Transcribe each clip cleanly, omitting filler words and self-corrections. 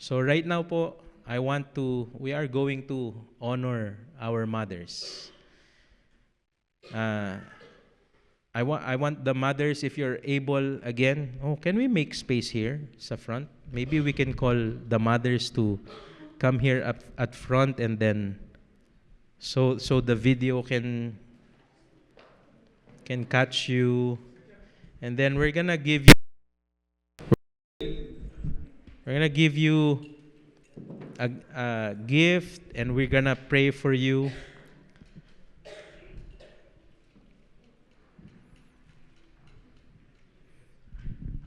So right now po, we are going to honor our mothers. Uh, I want the mothers, if you're able, again, can we make space here sa front? Maybe we can call the mothers to come here at front, and then so the video can catch you, and then we're gonna give you a gift, and we're gonna pray for you.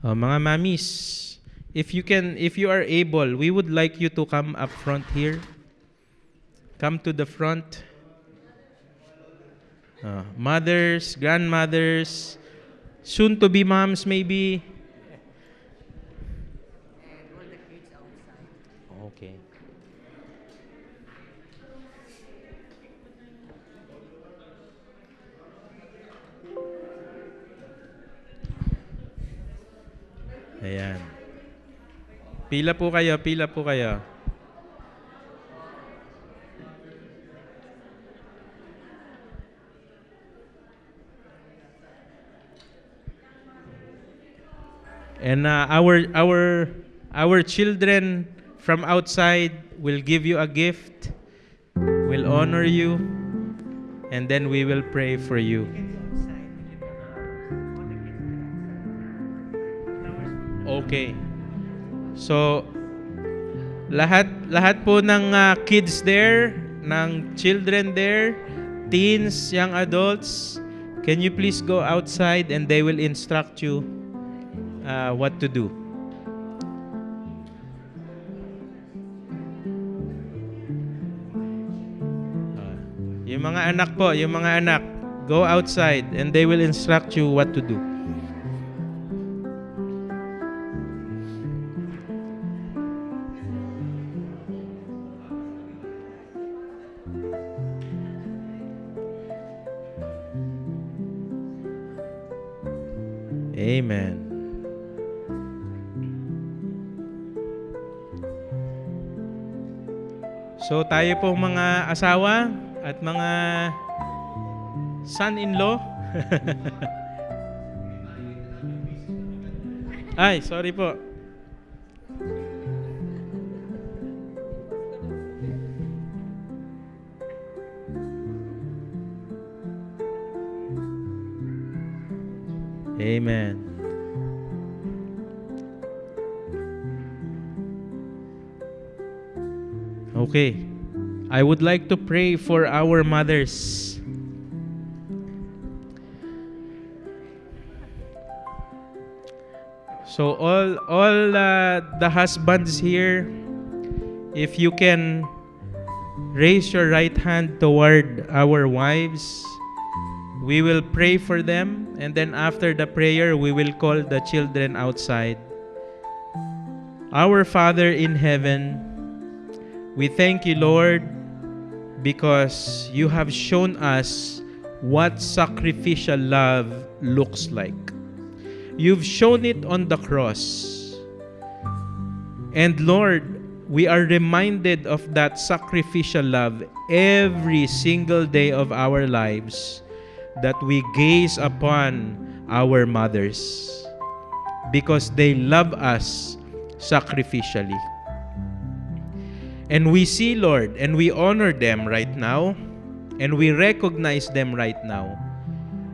Mga mamis, if you are able, we would like you to come up front here. Come to the front. Mothers, grandmothers, soon to be moms maybe. And all the kids outside. Okay. Ayan. Pila po kayo, pila po kayo. And our children from outside will give you a gift, will honor you, and then we will pray for you. Okay. So lahat po ng kids there, ng children there, teens, young adults, can you please go outside and they will instruct you what to do. Yung mga anak, go outside and they will instruct you what to do. Amen. So tayo pong mga asawa at mga son-in-law. Ay, sorry po. Amen. Okay. I would like to pray for our mothers. So all the husbands here, if you can raise your right hand toward our wives, we will pray for them, and then after the prayer, we will call the children outside. Our Father in heaven, we thank you, Lord, because you have shown us what sacrificial love looks like. You've shown it on the cross. And Lord, we are reminded of that sacrificial love every single day of our lives, that we gaze upon our mothers because they love us sacrificially. And we see, Lord, and we honor them right now, and we recognize them right now.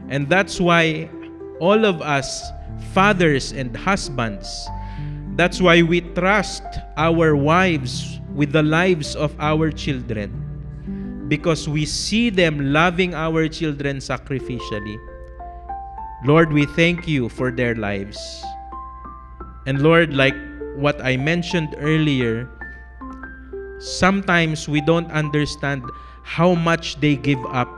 And that's why all of us, fathers and husbands, that's why we trust our wives with the lives of our children, because we see them loving our children sacrificially. Lord, we thank you for their lives. And Lord, like what I mentioned earlier, sometimes we don't understand how much they give up.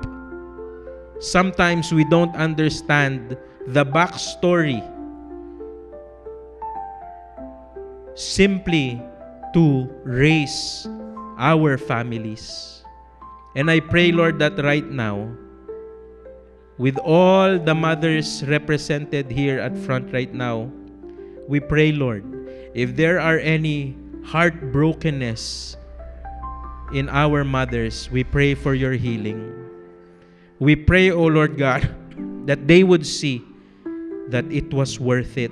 Sometimes we don't understand the backstory simply to raise our families. And I pray, Lord, that right now, with all the mothers represented here at front right now, we pray, Lord, if there are any heartbrokenness in our mothers, we pray for your healing. We pray, O Lord God, that they would see that it was worth it.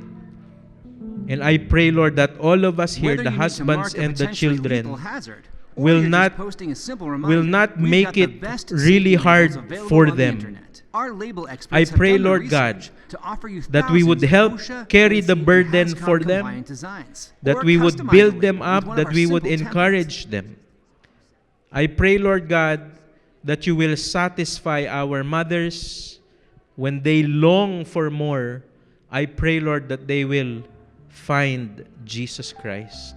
And I pray, Lord, that all of us here, Whether the you need to husbands mark a and the potentially children, lethal hazard, or will you're not just posting a simple will reminder, not we've make got the it best really safety hard labels available for on the them. internet. Our label experts I pray, have done the Lord God, research to offer you that we would thousands of help OSHA, carry the ANSI, and burden HAZCOM for them, compliant designs, that or we would customize a build them label with up, one of that our we would simple templates. encourage them. I pray, Lord God, that you will satisfy our mothers when they long for more. I pray, Lord, that they will find Jesus Christ.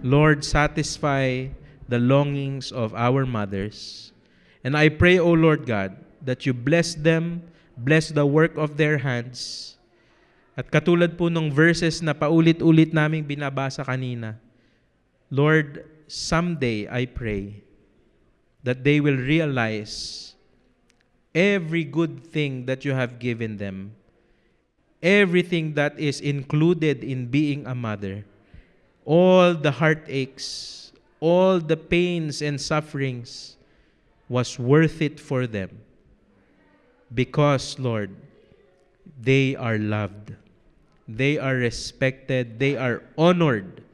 Lord, satisfy the longings of our mothers. And I pray, O Lord God, that you bless them, bless the work of their hands. At katulad po ng verses na paulit-ulit naming binabasa kanina, Lord, someday I pray that they will realize every good thing that you have given them, everything that is included in being a mother, all the heartaches, all the pains and sufferings was worth it for them because, Lord, they are loved, they are respected, they are honored,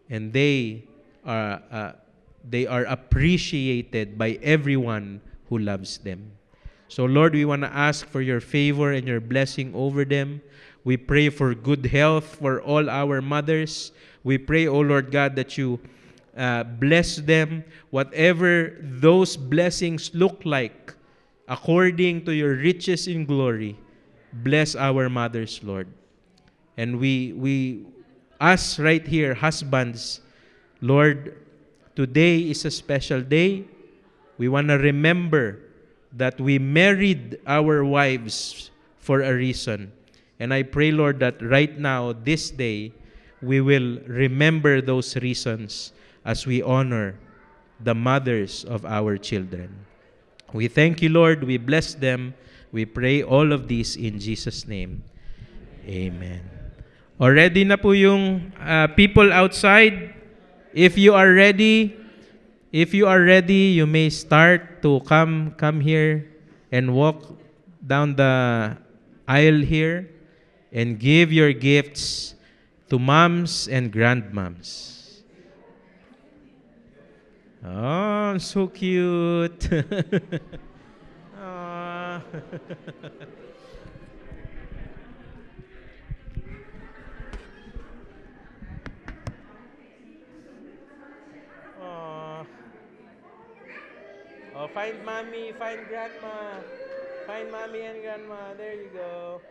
and they are appreciated by everyone who loves them. So, Lord, we want to ask for your favor and your blessing over them. We pray for good health for all our mothers. We pray, O Lord God, that you bless them, whatever those blessings look like, according to your riches in glory. Bless our mothers, Lord. And us right here, husbands, Lord, today is a special day. We want to remember that we married our wives for a reason. And I pray, Lord, that right now, this day, we will remember those reasons as we honor the mothers of our children. We thank you, Lord. We bless them. We pray all of this in Jesus' name. Amen. Already na po yung people outside. If you are ready, you may start to come here and walk down the aisle here and give your gifts to moms and grandmoms. Oh, so cute. Aw. Aw. Oh, find mommy, find grandma. Find mommy and grandma. There you go.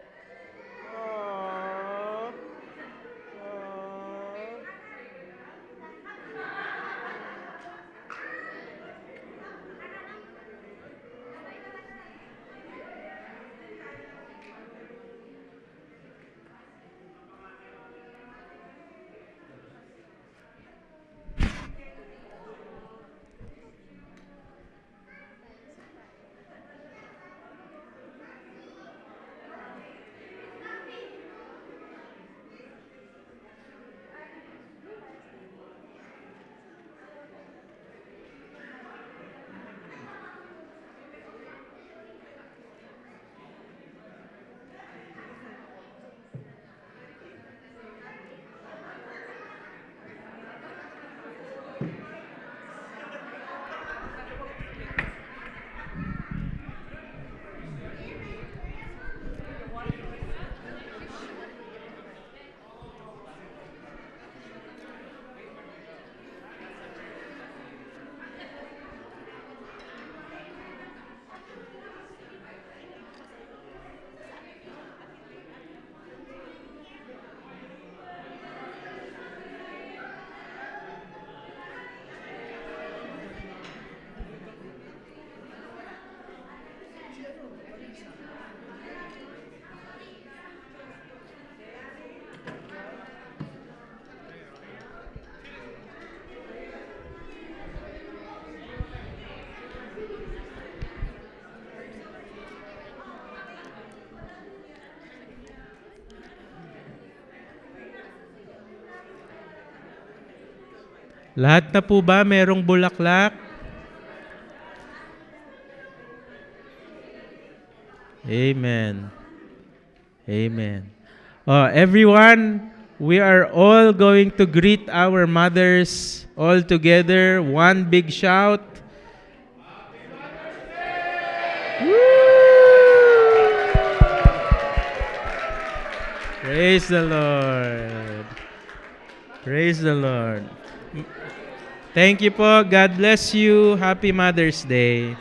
Aww. Aww. Lahat na po ba merong bulaklak? Amen. Amen. Everyone, we are all going to greet our mothers all together. One big shout. Praise the Lord. Praise the Lord. Thank you po. God bless you. Happy Mother's Day.